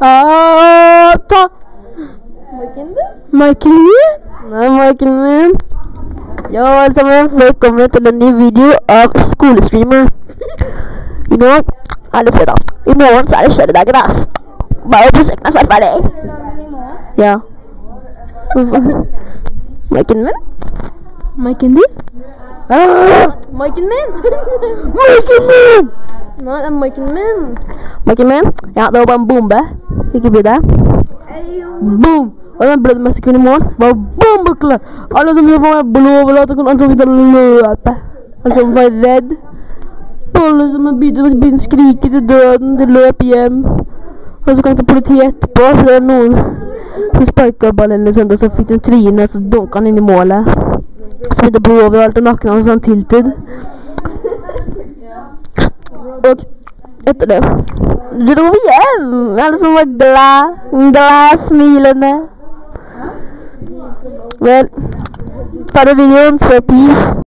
Ta Miken min? Nei, Miken min. Ja, alle sammen, velkommen til en ny video av skolestreamer. I dag er det fredag. I morgen så er det kjøredagen, ass. Bare prosjekten er snart ferdig. Ja. Miken min? Miken din? Miken min? Miken min! Nei, det er miken min. Miken min? Ja, det var bare en bombe. Ikke bry deg. Boom! Og den ble det mest kun i morgen. Var bombeklar! Alle som vil få meg blå over at alle som vil løpe. Alle som var redd. Alle som har begynt å skrike til døden, de løp hjem. Og så kom det politiet etterpå, så det var noen som sparket ballen eller sånt, og så fikk den trynet, og så dunket han inn i målet. Så begynte det blod overalt, og nakken hans sånn tiltid. Og etter det dro vi hjem. Alle som var glad, smilende. Vel, starter videoen, så peace.